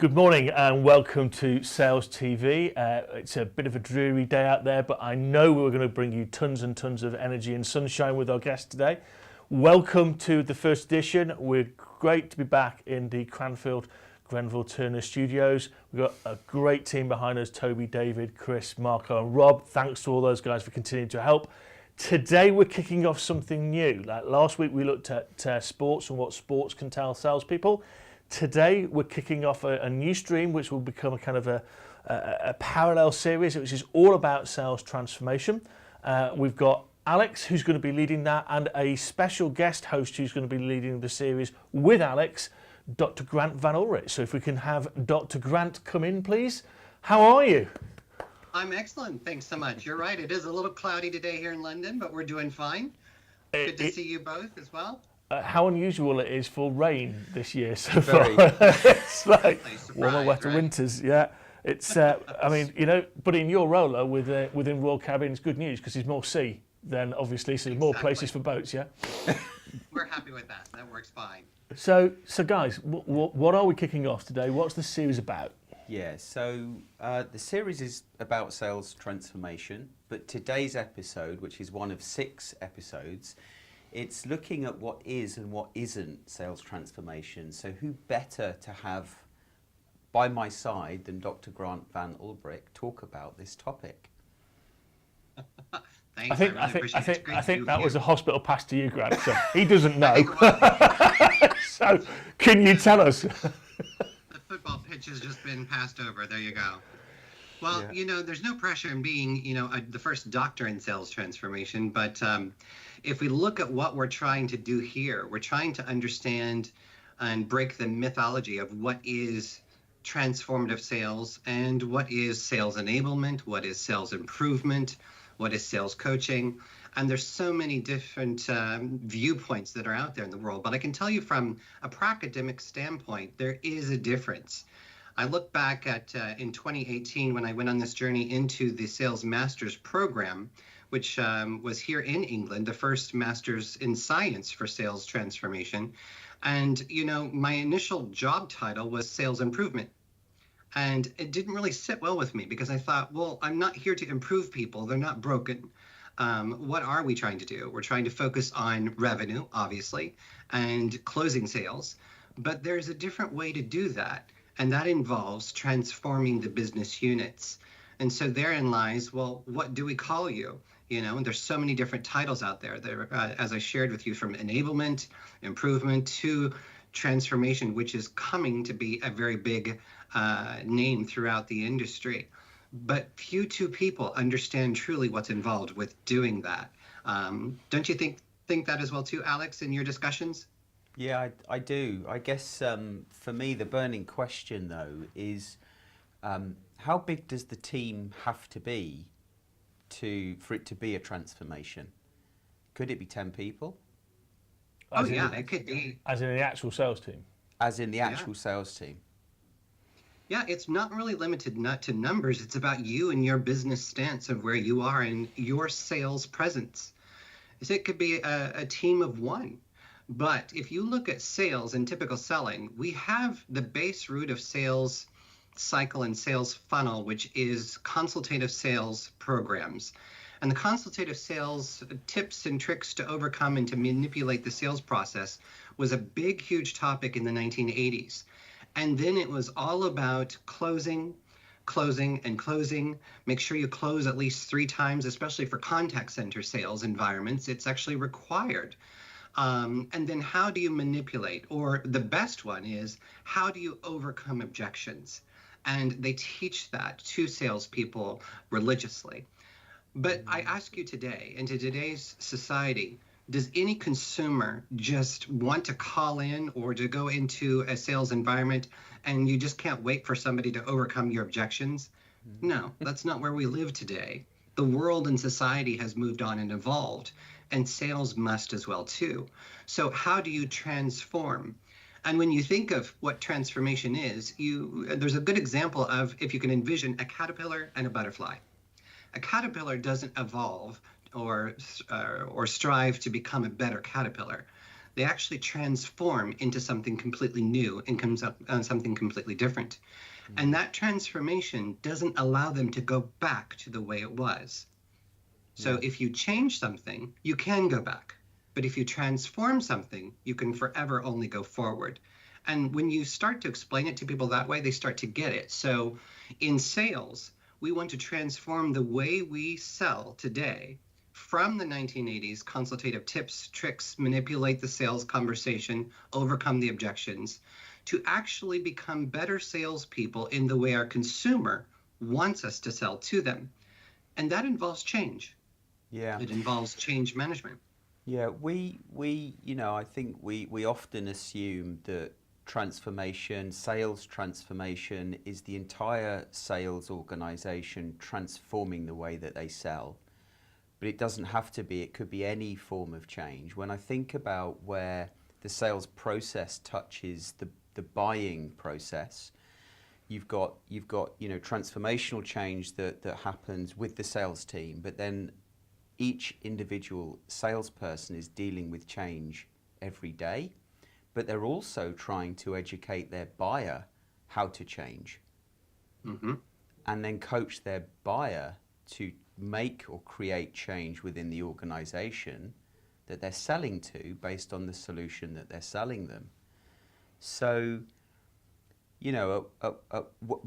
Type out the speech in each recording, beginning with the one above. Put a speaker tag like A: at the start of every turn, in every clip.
A: Good morning and welcome to Sales TV. It's a bit of a dreary day out there, but I know we're going to bring you tons and tons of energy and sunshine with our guest today. Welcome to the first edition. We're great to be back in the Cranfield Grenville Turner studios. We've got a great team behind us, Toby, David, Chris, Marco and Rob. Thanks to all those guys for continuing to help. Today we're kicking off something new. Like last week we looked at sports and what sports can tell salespeople. Today we're kicking off a new stream which will become a kind of a parallel series which is all about sales transformation. We've got Alex who's going to be leading that and a special guest host who's going to be leading the series with Alex, Dr. Grant Van Ulbrich. So if we can have Dr. Grant come in please. How are you?
B: I'm excellent, thanks so much. You're right, it is a little cloudy today here in London, but we're doing fine. Good to see you both as well.
A: How unusual it is for rain this year so far. It's like warmer, wetter winters. Yeah, it's. I mean, you know, but in your roller within Royal Caribbean, it's good news because there's more sea than obviously, so there's more places for boats. Yeah.
B: We're happy with that. That works fine.
A: So guys, what are we kicking off today? What's the series about?
C: Yeah, so the series is about sales transformation, but today's episode, which is one of 6 episodes, it's looking at what is and what isn't sales transformation. So who better to have by my side than Dr. Grant Van Ulbrich talk about this topic?
B: Thanks,
A: I think that was a hospital pass to you, Grant. So he doesn't know. So can you tell us?
B: The football pitch has just been passed over. There you go. Well, yeah. You know, there's no pressure in being, you know, the first doctor in sales transformation, but if we look at what we're trying to do here, we're trying to understand and break the mythology of what is transformative sales and what is sales enablement, what is sales improvement, what is sales coaching. And there's so many different viewpoints that are out there in the world. But I can tell you from a academic standpoint, there is a difference. I look back at in 2018 when I went on this journey into the Sales Masters program, which was here in England, the first Masters in Science for Sales Transformation. And, you know, my initial job title was Sales Improvement. And it didn't really sit well with me because I thought, well, I'm not here to improve people. They're not broken. What are we trying to do? We're trying to focus on revenue, obviously, and closing sales. But there's a different way to do that. And that involves transforming the business units. And so therein lies, well, what do we call you? You know, and there's so many different titles out there. There, as I shared with you, from enablement, improvement to transformation, which is coming to be a very big name throughout the industry. But few people understand truly what's involved with doing that. Don't you think that as well too, Alex, in your discussions?
C: Yeah, I do. I guess for me, the burning question, though, is how big does the team have to be for it to be a transformation? Could it be 10 people?
B: It could be.
A: As in the actual sales team?
C: As in the actual sales team.
B: Yeah, it's not really limited not to numbers. It's about you and your business stance of where you are in your sales presence. So it could be a team of 1. But if you look at sales and typical selling, we have the base root of sales cycle and sales funnel, which is consultative sales programs. And the consultative sales tips and tricks to overcome and to manipulate the sales process was a big, huge topic in the 1980s. And then it was all about closing, and closing. Make sure you close at least 3 times, especially for contact center sales environments. It's actually required. And then how do you manipulate? Or the best one is, how do you overcome objections? And they teach that to salespeople religiously. But I ask you today, in today's society, does any consumer just want to call in or to go into a sales environment and you just can't wait for somebody to overcome your objections? No, that's not where we live today. The world and society has moved on and evolved, and sales must as well too. So how do you transform? And when you think of what transformation is, there's a good example of if you can envision a caterpillar and a butterfly. A caterpillar doesn't evolve or strive to become a better caterpillar. they actually transform into something completely new and comes up on something completely different. And that transformation doesn't allow them to go back to the way it was. So if you change something, you can go back. But if you transform something, you can forever only go forward. And when you start to explain it to people that way, they start to get it. So in sales, we want to transform the way we sell today from the 1980s, consultative tips, tricks, manipulate the sales conversation, overcome the objections, to actually become better salespeople in the way our consumer wants us to sell to them. And that involves change.
C: Yeah.
B: It involves change management.
C: Yeah, I think we often assume that sales transformation is the entire sales organization transforming the way that they sell. But it doesn't have to be, it could be any form of change. When I think about where the sales process touches the buying process, you've got transformational change that happens with the sales team, but then each individual salesperson is dealing with change every day, but they're also trying to educate their buyer how to change, and then coach their buyer to make or create change within the organization that they're selling to based on the solution that they're selling them. So,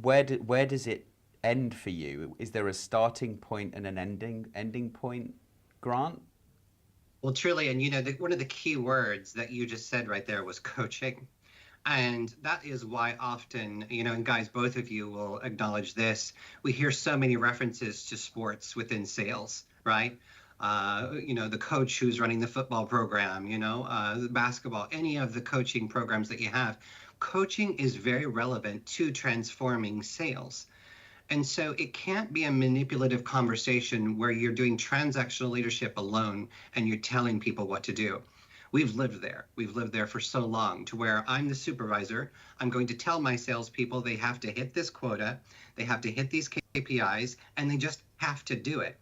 C: where does it end for you? Is there a starting point and an ending point, Grant?
B: Well, truly, and one of the key words that you just said right there was coaching. And that is why often, and guys, both of you will acknowledge this, we hear so many references to sports within sales, right? The coach who's running the football program, the basketball, any of the coaching programs that you have. Coaching is very relevant to transforming sales. And so it can't be a manipulative conversation where you're doing transactional leadership alone and you're telling people what to do. We've lived there. We've lived there for so long to where I'm the supervisor. I'm going to tell my salespeople they have to hit this quota, they have to hit these KPIs, and they just have to do it.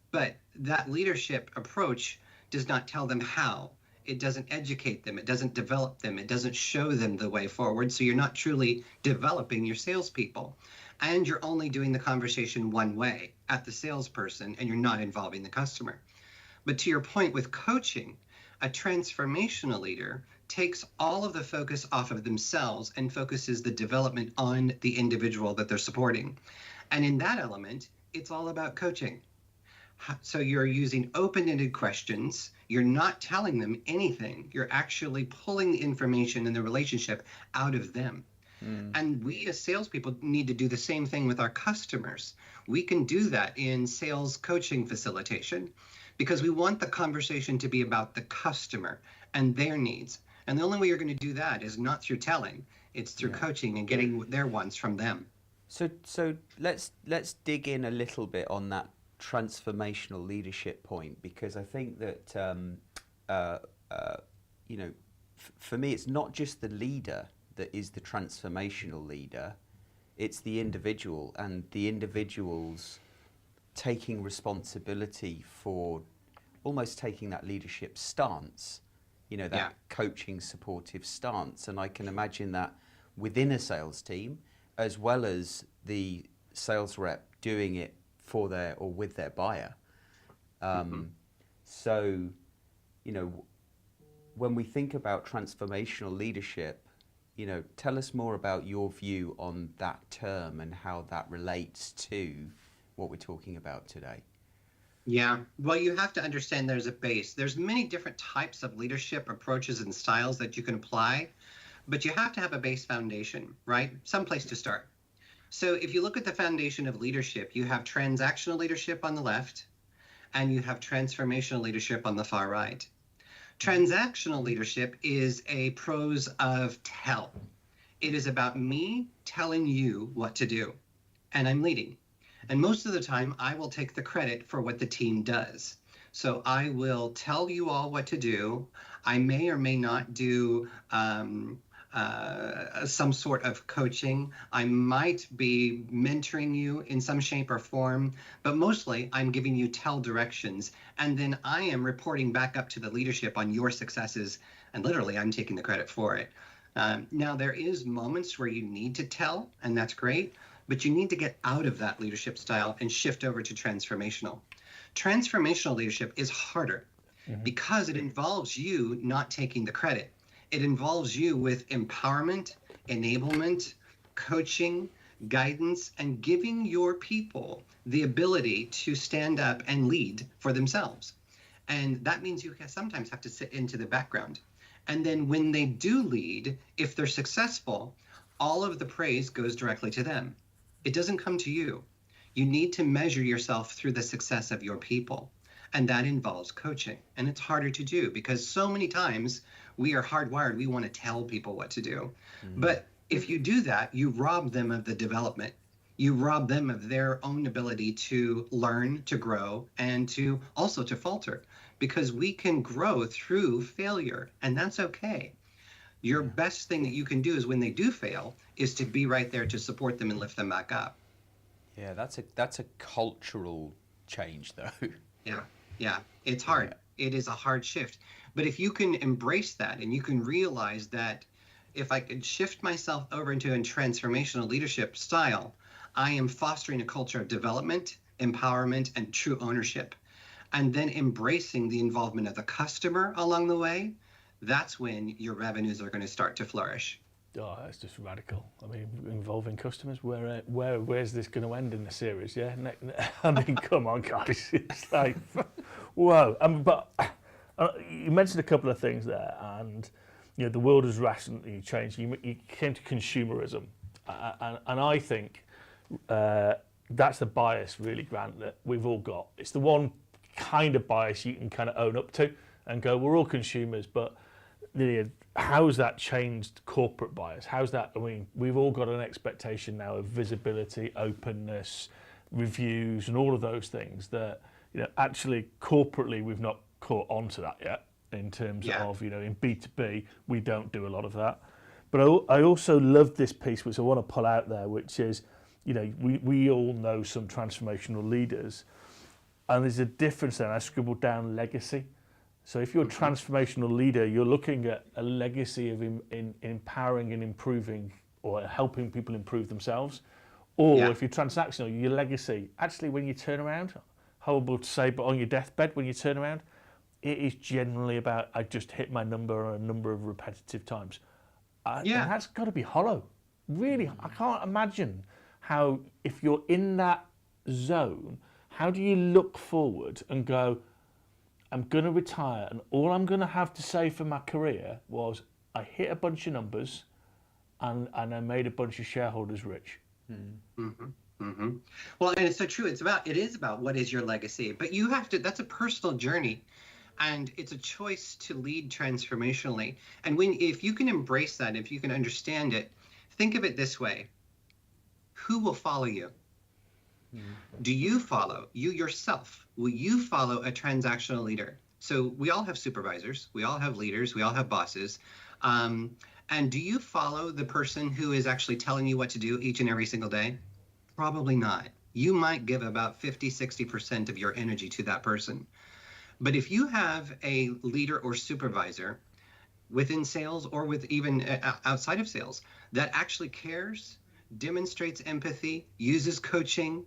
B: But that leadership approach does not tell them how. It doesn't educate them. It doesn't develop them. It doesn't show them the way forward. So you're not truly developing your salespeople. And you're only doing the conversation one way at the salesperson, and you're not involving the customer. But to your point with coaching, a transformational leader takes all of the focus off of themselves and focuses the development on the individual that they're supporting. And in that element, it's all about coaching. So you're using open-ended questions. You're not telling them anything. You're actually pulling the information and the relationship out of them. And we as salespeople need to do the same thing with our customers. We can do that in sales coaching facilitation because we want the conversation to be about the customer and their needs. And the only way you're going to do that is not through telling. It's through coaching and getting their wants from them. So
C: let's dig in a little bit on that transformational leadership point, because I think that for me, it's not just the leader that is the transformational leader, it's the individual, and the individual's taking responsibility for almost taking that leadership stance, coaching, supportive stance. And I can imagine that within a sales team, as well as the sales rep doing it for their or with their buyer. So, when we think about transformational leadership, tell us more about your view on that term and how that relates to what we're talking about today.
B: Yeah, well, you have to understand there's a base. There's many different types of leadership approaches and styles that you can apply, but you have to have a base foundation, right? Some place to start. So if you look at the foundation of leadership, you have transactional leadership on the left, and you have transformational leadership on the far right. Transactional leadership is a prose of tell. It is about me telling you what to do, and I'm leading. And most of the time, I will take the credit for what the team does. So I will tell you all what to do. I may or may not do some sort of coaching. I might be mentoring you in some shape or form, but mostly I'm giving you tell directions. And then I am reporting back up to the leadership on your successes And literally, I'm taking the credit for it. Now, there is moments where you need to tell, and that's great, but you need to get out of that leadership style and shift over to transformational. Transformational leadership is harder because it involves you not taking the credit. It involves you with empowerment, enablement, coaching, guidance, and giving your people the ability to stand up and lead for themselves. And that means you sometimes have to sit into the background. And then when they do lead, if they're successful, all of the praise goes directly to them. It doesn't come to you. You need to measure yourself through the success of your people. And that involves coaching. And it's harder to do because so many times we are hardwired. We want to tell people what to do. But if you do that, you rob them of the development. You rob them of their own ability to learn, to grow, and to also to falter, because we can grow through failure, and that's okay. Your best thing that you can do is when they do fail is to be right there to support them and lift them back up.
C: Yeah, that's a cultural change, though.
B: Yeah, it's hard. It is a hard shift. But if you can embrace that and you can realize that if I could shift myself over into a transformational leadership style, I am fostering a culture of development, empowerment, and true ownership. And then embracing the involvement of the customer along the way, that's when your revenues are going to start to flourish.
A: Oh, that's just radical. I mean, involving customers. Where's this going to end in the series? Yeah, I mean, come on, guys. It's like, whoa. But you mentioned a couple of things there, and the world has rapidly changed. You came to consumerism, and I think that's the bias, really, Grant, that we've all got. It's the one kind of bias you can kind of own up to and go, we're all consumers, but how's that changed corporate bias? How's that? I mean, we've all got an expectation now of visibility, openness, reviews, and all of those things that actually corporately we've not caught on to that yet. In terms of in B2B, we don't do a lot of that. But I also love this piece, which I want to pull out there, which is we all know some transformational leaders, and there's a difference there. I scribbled down legacy. So if you're a transformational leader, you're looking at a legacy of empowering and improving or helping people improve themselves. Or if you're transactional, your legacy, actually when you turn around, horrible to say, but on your deathbed, when you turn around, it is generally about, I just hit my number a number of repetitive times. And that's got to be hollow. Really, I can't imagine how, if you're in that zone, how do you look forward and go, I'm going to retire, and all I'm going to have to say for my career was I hit a bunch of numbers and I made a bunch of shareholders rich.
B: Well, and it's so true. It is about what is your legacy, but you have to, that's a personal journey, and it's a choice to lead transformationally. And if you can embrace that, if you can understand it, think of it this way. Who will follow you? Do you follow you yourself? Will you follow a transactional leader? So we all have supervisors, we all have leaders, we all have bosses. And do you follow the person who is actually telling you what to do each and every single day? Probably not. You might give about 50-60% of your energy to that person. But if you have a leader or supervisor within sales or with even outside of sales that actually cares, demonstrates empathy, uses coaching,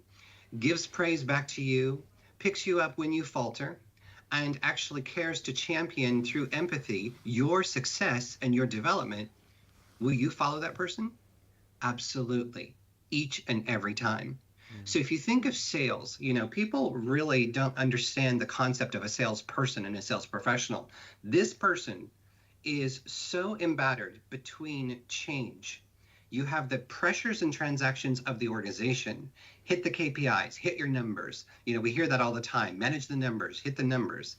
B: gives praise back to you, picks you up when you falter, and actually cares to champion through empathy your success and your development, will you follow that person? Absolutely. Each and every time. So if you think of sales, people really don't understand the concept of a salesperson and a sales professional. This person is so embattled between change. You have the pressures and transactions of the organization. Hit the KPIs, hit your numbers. We hear that all the time. Manage the numbers, hit the numbers.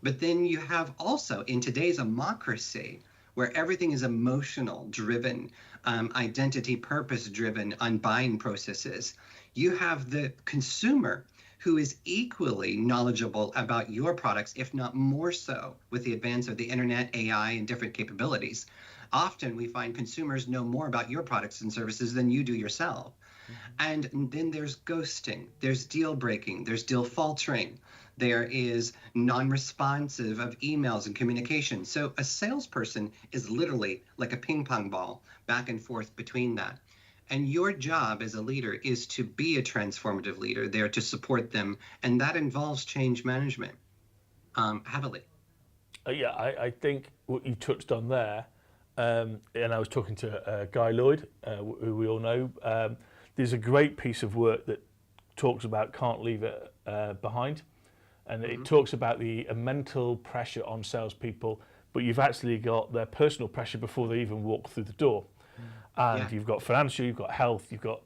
B: But then you have also, in today's democracy, where everything is emotional driven, identity purpose driven on buying processes, you have the consumer who is equally knowledgeable about your products, if not more so, with the advance of the internet, AI, and different capabilities. Often we find consumers know more about your products and services than you do yourself. And then there's ghosting, there's deal breaking, there's deal faltering, there is non-responsive of emails and communication. So a salesperson is literally like a ping pong ball back and forth between that. And your job as a leader is to be a transformative leader there to support them. And that involves change management heavily.
A: I think what you touched on there, and I was talking to Guy Lloyd, who we all know. There's a great piece of work that talks about can't leave it behind. And it talks about the mental pressure on salespeople, but you've actually got their personal pressure before they even walk through the door. And you've got financial, you've got health, you've got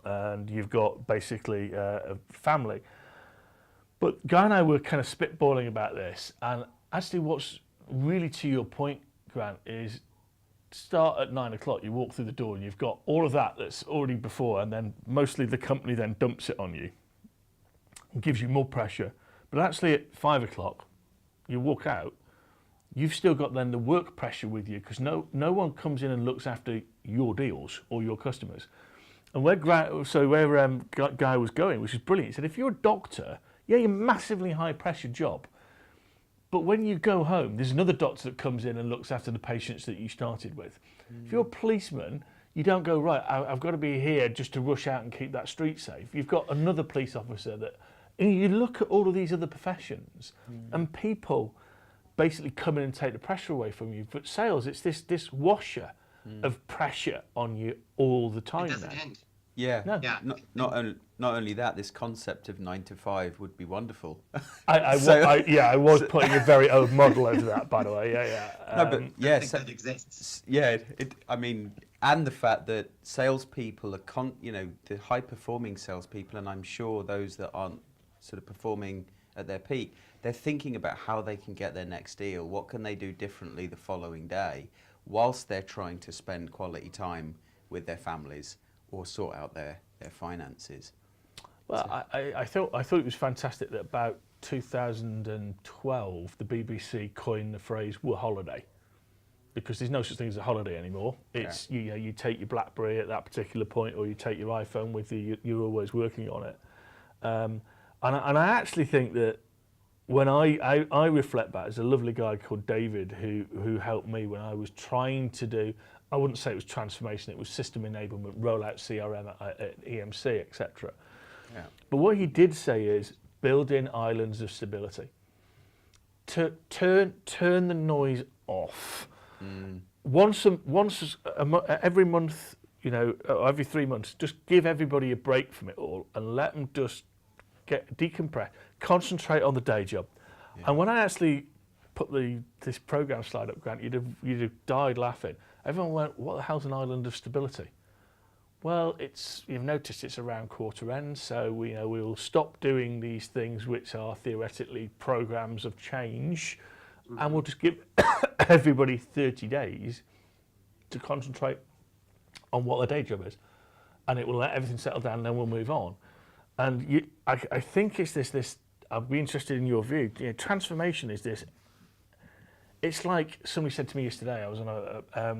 A: and you've got basically a family. But Guy and I were kind of spitballing about this, and actually what's really to your point, Grant, is start at 9 o'clock, you walk through the door and you've got all of that that's already before, and then mostly the company then dumps it on you and gives you more pressure. But actually at 5 o'clock, you walk out, you've still got then the work pressure with you, because no one comes in and looks after your deals or your customers. And where Guy was going, which is brilliant, he said, if you're a doctor, yeah, you're a massively high pressure job. But when you go home, there's another doctor that comes in and looks after the patients that you started with. If you're a policeman, you don't go, right, I've got to be here just to rush out and keep that street safe. You've got another police officer that... And you look at all of these other professions, and people basically come in and take the pressure away from you. But sales, it's this washer of pressure on you all the time.
B: It doesn't end.
C: Yeah.
A: No.
B: Yeah.
C: Not only that, this concept of 9 to 5 would be wonderful.
A: I was putting a very old model over that, by the way. Yeah.
C: No, but yes,
B: that exists.
C: Yeah. I mean, and the fact that salespeople are the high performing salespeople, and I'm sure those that aren't sort of performing at their peak, they're thinking about how they can get their next deal, what can they do differently the following day, whilst they're trying to spend quality time with their families or sort out their finances.
A: Well, I thought it was fantastic that about 2012 the BBC coined the phrase "we're holiday," because there's no such thing as a holiday anymore. It's you take your BlackBerry at that particular point, or you take your iPhone with you. You're always working on it. And I actually think that when I reflect back, there's a lovely guy called David who helped me when I was trying to do, I wouldn't say it was transformation, it was system enablement, rollout CRM at EMC, etc. Yeah. But what he did say is build in islands of stability. Turn the noise off. Every month, every 3 months, just give everybody a break from it all and let them just decompress, concentrate on the day job. Yeah. And when I actually put this program slide up, Grant, you'd have died laughing. Everyone went, what the hell's an island of stability? Well, you've noticed it's around quarter end, so we'll stop doing these things which are theoretically programs of change, and we'll just give everybody 30 days to concentrate on what their day job is, and it will let everything settle down, and then we'll move on. And I think it's this. I'd be interested in your view. Transformation is this. It's like somebody said to me yesterday. I was on a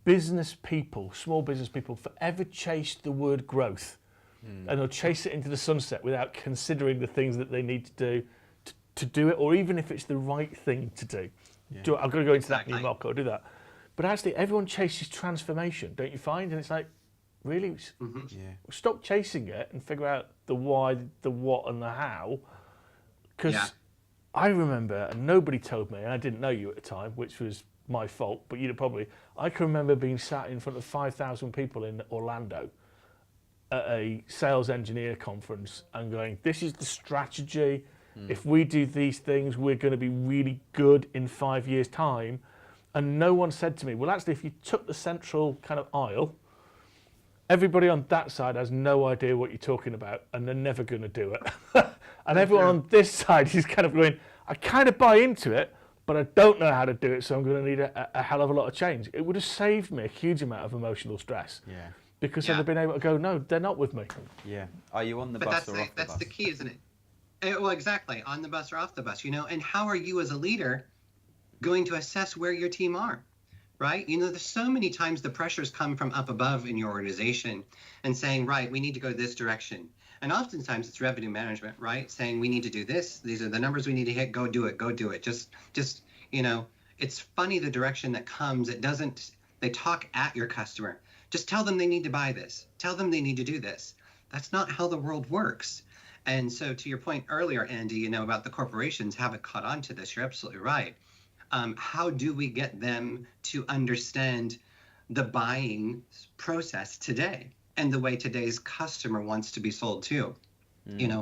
A: business people, small business people, forever chase the word growth, and they'll chase it into the sunset without considering the things that they need to do to do it, or even if it's the right thing to do. Yeah. I've got to go into that new market or do that. But actually, everyone chases transformation, don't you find? And it's like, really? Stop chasing it and figure out the why, the what, and the how. Because I remember, and nobody told me, and I didn't know you at the time, which was my fault, but I can remember being sat in front of 5,000 people in Orlando at a sales engineer conference and going, this is the strategy. If we do these things, we're going to be really good in 5 years' time. And no one said to me, well, actually, if you took the central kind of aisle, everybody on that side has no idea what you're talking about, and they're never going to do it. And everyone on this side is kind of going, I kind of buy into it, but I don't know how to do it, so I'm going to need a hell of a lot of change. It would have saved me a huge amount of emotional stress. Yeah. Because I'd have been able to go, no, they're not with me.
C: Yeah. Are you on the bus or off the bus?
B: That's the key, isn't it? Well, exactly. On the bus or off the bus, And how are you as a leader going to assess where your team are? right? There's so many times the pressures come from up above in your organization and saying, right, we need to go this direction. And oftentimes it's revenue management, right? Saying we need to do this. These are the numbers we need to hit. Go do it. Go do it. Just, it's funny the direction that comes. They talk at your customer. Just tell them they need to buy this. Tell them they need to do this. That's not how the world works. And so to your point earlier, Andy, about the corporations haven't caught on to this. You're absolutely right. How do we get them to understand the buying process today and the way today's customer wants to be sold to?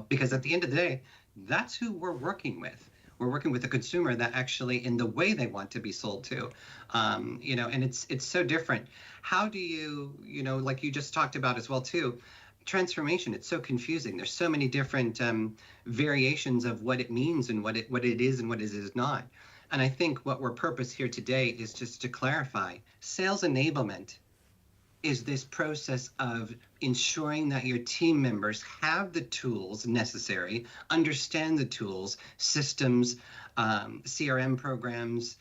B: Because at the end of the day, that's who we're working with. We're working with a consumer that actually in the way they want to be sold to, and it's so different. How do you, like you just talked about as well too, transformation, it's so confusing. There's so many different variations of what it means and what it is and what it is not. And I think what we're purpose here today is just to clarify. Sales enablement is this process of ensuring that your team members have the tools necessary, understand the tools, systems, CRM programs,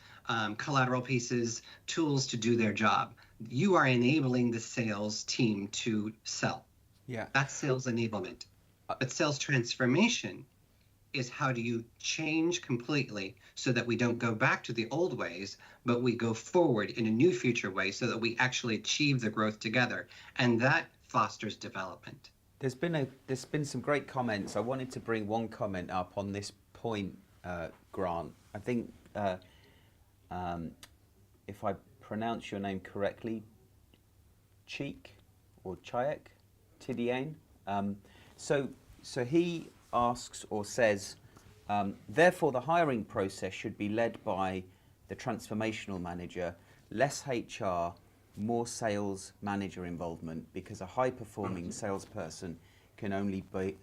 B: collateral pieces, tools to do their job. You are enabling the sales team to sell.
C: Yeah.
B: That's sales enablement. But sales transformation is how do you change completely so that we don't go back to the old ways, but we go forward in a new future way so that we actually achieve the growth together. And that fosters development.
C: There's been some great comments. I wanted to bring one comment up on this point, Grant. I think if I pronounce your name correctly, Cheek or Chayek, Tidiane. So he asks or says, therefore the hiring process should be led by the transformational manager, less HR, more sales manager involvement, because a high-performing salesperson can only be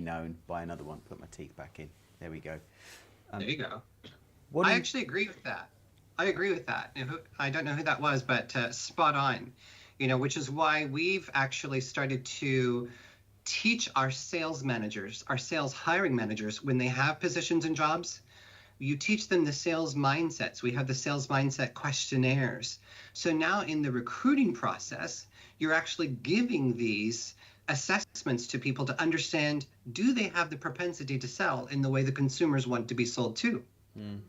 C: known by another one. Put my teeth back in. There we go.
B: There you go. I actually agree with that. I agree with that. I don't know who that was, but spot on. Which is why we've actually started to teach our sales managers, our sales hiring managers, when they have positions and jobs, you teach them the sales mindsets. We have the sales mindset questionnaires. So now in the recruiting process, you're actually giving these assessments to people to understand, do they have the propensity to sell in the way the consumers want to be sold to?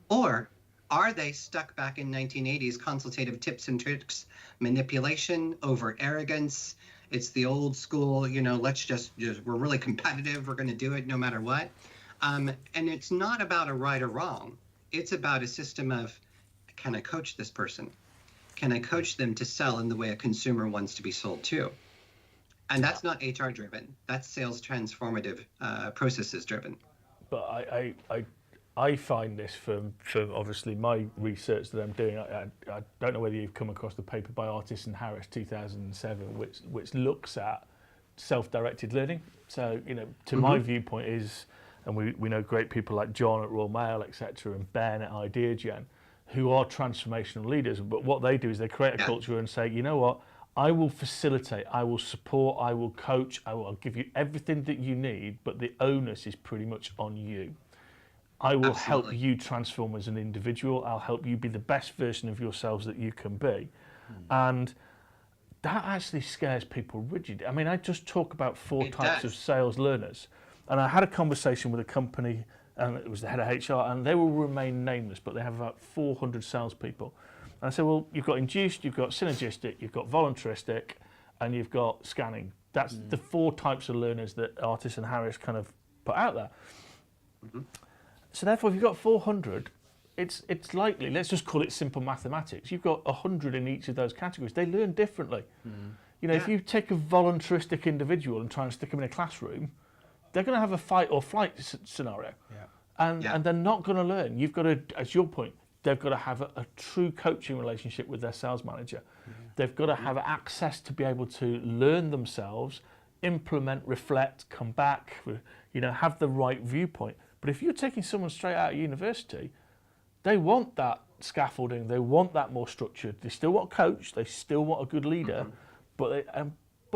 B: Or are they stuck back in 1980s consultative tips and tricks, manipulation, over arrogance? It's the old school, let's just we're really competitive. We're going to do it no matter what. And it's not about a right or wrong. It's about a system of, can I coach this person? Can I coach them to sell in the way a consumer wants to be sold to? And that's not HR driven. That's sales transformative processes driven.
A: But I find this from obviously my research that I'm doing. I don't know whether you've come across the paper by Artis and Harris 2007, which looks at self-directed learning. So to my viewpoint is, and we know great people like John at Royal Mail, etc., and Ben at IdeaGen, who are transformational leaders. But what they do is they create a culture and say, you know what, I will facilitate, I will support, I will coach, I'll give you everything that you need, but the onus is pretty much on you. I will help you transform as an individual. I'll help you be the best version of yourselves that you can be. And that actually scares people rigid. I mean, I just talk about four types of sales learners. And I had a conversation with a company, and it was the head of HR, and they will remain nameless, but they have about 400 salespeople. And I said, well, you've got induced, you've got synergistic, you've got voluntaristic, and you've got scanning. That's the four types of learners that Artis and Harris kind of put out there. So therefore, if you've got 400, it's likely, let's just call it simple mathematics, you've got 100 in each of those categories. They learn differently. If you take a voluntaristic individual and try and stick them in a classroom, they're going to have a fight or flight scenario. And they're not going to learn. You've got to, as your point, they've got to have a true coaching relationship with their sales manager. They've got to have access to be able to learn themselves, implement, reflect, come back, have the right viewpoint. But if you're taking someone straight out of university, they want that scaffolding, they want that more structured. They still want a coach, they still want a good leader, but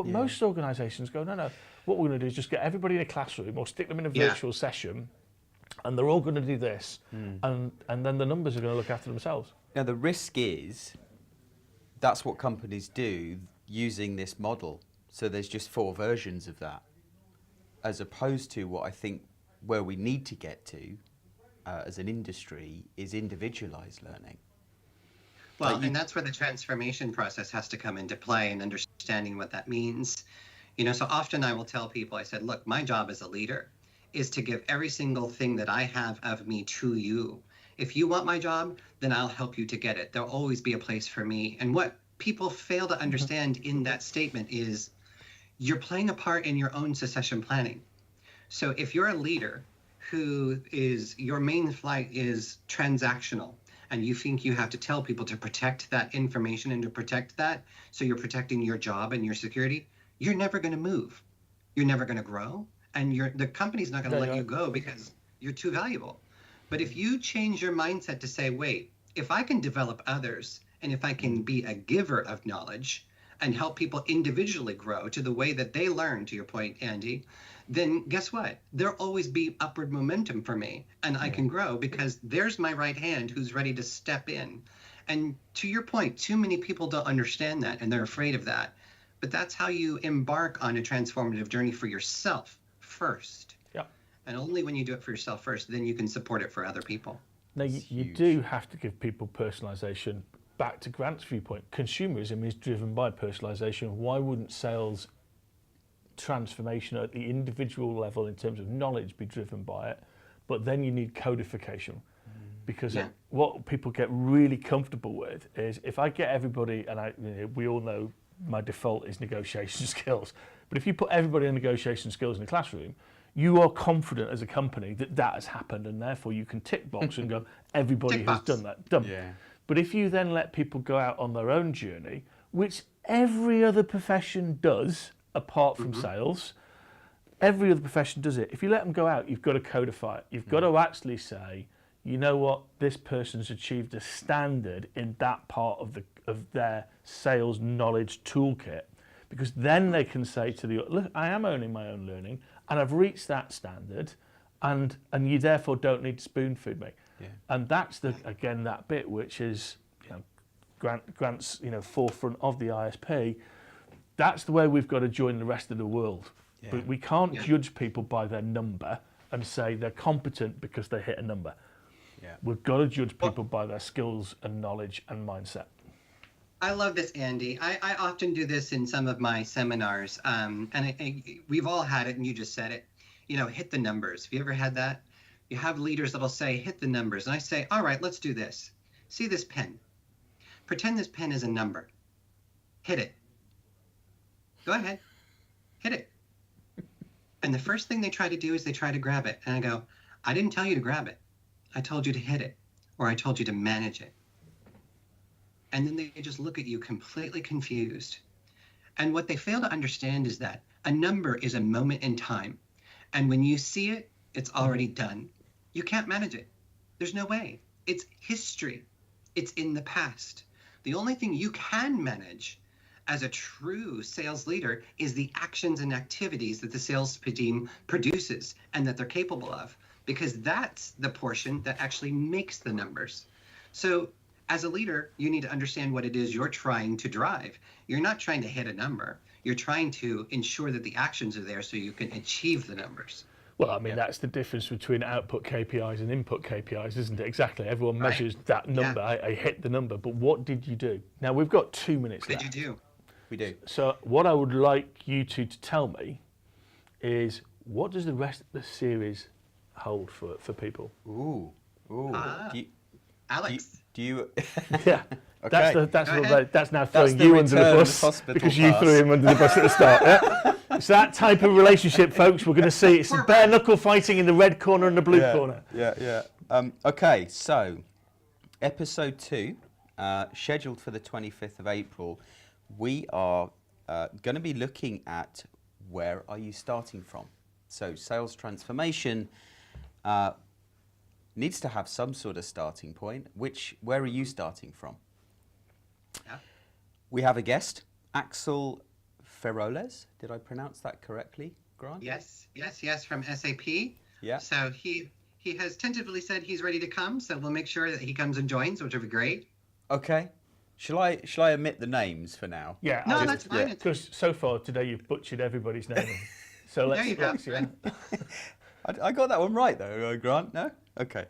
A: most organisations go, no, what we're going to do is just get everybody in a classroom or stick them in a virtual session, and they're all going to do this, and then the numbers are going to look after themselves.
C: Now, the risk is that's what companies do using this model. So there's just 4 versions of that, as opposed to what I think where we need to get to as an industry is individualized learning.
B: Well, and that's where the transformation process has to come into play and understanding what that means. So often I will tell people, I said, look, my job as a leader is to give every single thing that I have of me to you. If you want my job, then I'll help you to get it. There'll always be a place for me. And what people fail to understand in that statement is you're playing a part in your own succession planning. So if you're a leader who is, your main flight is transactional, and you think you have to tell people to protect that information and to protect that, so you're protecting your job and your security, you're never going to move. You're never going to grow, and the company's not going to let you go because you're too valuable. But if you change your mindset to say, wait, if I can develop others, and if I can be a giver of knowledge and help people individually grow to the way that they learn, to your point, Andy, then guess what? There'll always be upward momentum for me, and I can grow because there's my right hand who's ready to step in. And to your point, too many people don't understand that, and they're afraid of that. But that's how you embark on a transformative journey for yourself first.
A: Yep.
B: And only when you do it for yourself first, then you can support it for other people.
A: Now, you do have to give people personalization. Back to Grant's viewpoint, consumerism is driven by personalization. Why wouldn't sales transformation at the individual level in terms of knowledge be driven by it? But then you need codification, because what people get really comfortable with is if I get everybody, and we all know my default is negotiation skills, but if you put everybody in negotiation skills in the classroom, you are confident as a company that that has happened, and therefore you can tick box and go, everybody has done that. Done.
C: Yeah.
A: But if you then let people go out on their own journey, which every other profession does, apart from sales, every other profession does it. If you let them go out, you've got to codify it. You've got to actually say, you know what, this person's achieved a standard in that part of their sales knowledge toolkit, because then they can say to the, look, I am owning my own learning, and I've reached that standard, and you therefore don't need to spoon feed me. Yeah. And that's again that bit which is Grant's forefront of the ISP. That's the way we've got to join the rest of the world. Yeah. But we can't judge people by their number and say they're competent because they hit a number. Yeah. We've got to judge people by their skills and knowledge and mindset.
B: I love this, Andy. I often do this in some of my seminars, and we've all had it, and you just said it. Hit the numbers. Have you ever had that? You have leaders that'll say, hit the numbers. And I say, all right, let's do this. See this pen. Pretend this pen is a number. Hit it. Go ahead. Hit it. And the first thing they try to do is they try to grab it. And I go, I didn't tell you to grab it. I told you to hit it, or I told you to manage it. And then they just look at you completely confused. And what they fail to understand is that a number is a moment in time. And when you see it, it's already done. You can't manage it. There's no way. It's history. It's in the past. The only thing you can manage as a true sales leader is the actions and activities that the sales team produces and that they're capable of, because that's the portion that actually makes the numbers. So as a leader, you need to understand what it is you're trying to drive. You're not trying to hit a number. You're trying to ensure that the actions are there so you can achieve the numbers.
A: Well, I mean, that's the difference between output KPIs and input KPIs, isn't it? Exactly. Everyone measures that number. I hit the number. But what did you do? Now, we've got 2 minutes left.
B: What did you do?
C: We do.
A: So what I would like you two to tell me is, what does the rest of the series hold for people?
C: Ooh.
B: Alex.
C: Do you...
A: Yeah.
C: Okay.
A: That's now throwing you under the bus because you threw him under the bus at the start. Yeah? It's that type of relationship, folks. We're going to see. It's bare knuckle fighting in the red corner and the blue corner.
C: Yeah. Okay, so episode 2, scheduled for the 25th of April. We are going to be looking at where are you starting from. So sales transformation needs to have some sort of starting point. Where are you starting from? Yeah. We have a guest, Axel Ferroles. Did I pronounce that correctly, Grant?
B: Yes, from SAP.
C: Yeah.
B: So he has tentatively said he's ready to come, so we'll make sure that he comes and joins, which will be great.
C: Okay. Shall I omit the names for now?
A: Yeah,
B: No, that's fine.
A: because so far today you've butchered everybody's name. So
B: There you go.
C: I got that one right though, Grant. No. Okay.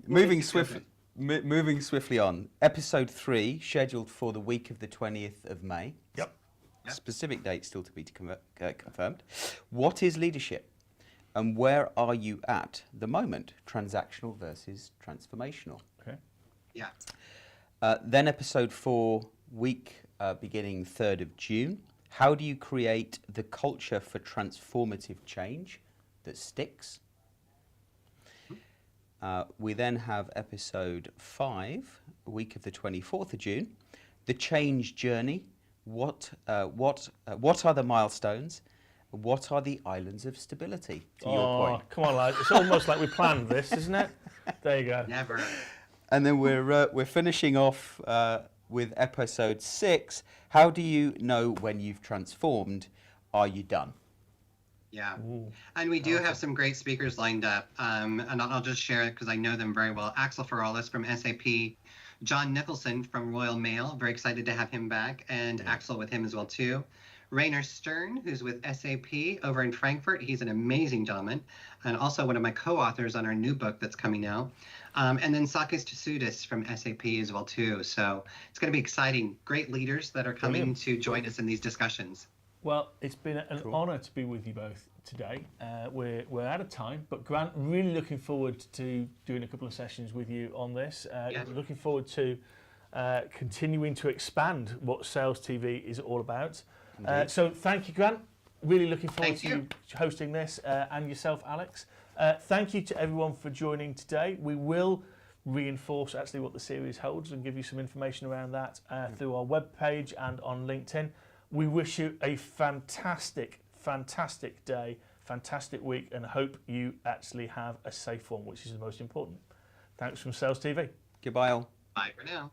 C: Moving swiftly on. Episode 3 scheduled for the week of the 20th of May.
A: Yep.
C: Specific date still to be confirmed. What is leadership? And where are you at the moment? Transactional versus transformational.
A: Okay.
B: Yeah.
C: Then episode 4, week beginning 3rd of June. How do you create the culture for transformative change that sticks? We then have episode 5, week of the 24th of June. The change journey. What are the milestones? What are the islands of stability? To your point.
A: Come on, lads. It's almost like we planned this, isn't it? There you go.
B: Never.
C: And then we're finishing off with episode 6. How do you know when you've transformed? Are you done?
B: Yeah.
A: Ooh.
B: And we do have some great speakers lined up. And I'll just share it because I know them very well. Axel Feralis from SAP, John Nicholson from Royal Mail. Very excited to have him back. And Axel with him as well, too. Rainer Stern, who's with SAP over in Frankfurt. He's an amazing gentleman. And also one of my co-authors on our new book that's coming out. And then Sakis Tsoudis from SAP as well, too. So it's going to be exciting. Great leaders that are coming to join us in these discussions.
A: Well, it's been an honour to be with you both today. We're out of time, but Grant, really looking forward to doing a couple of sessions with you on this. Looking forward to continuing to expand what Sales TV is all about. So thank you, Grant. Really looking forward to you hosting this, and yourself, Alex. Thank you to everyone for joining today. We will reinforce actually what the series holds and give you some information around that through our webpage and on LinkedIn. We wish you a fantastic day, fantastic week, and hope you actually have a safe one, which is the most important. Thanks from Sales TV.
C: Goodbye all.
B: Bye for now.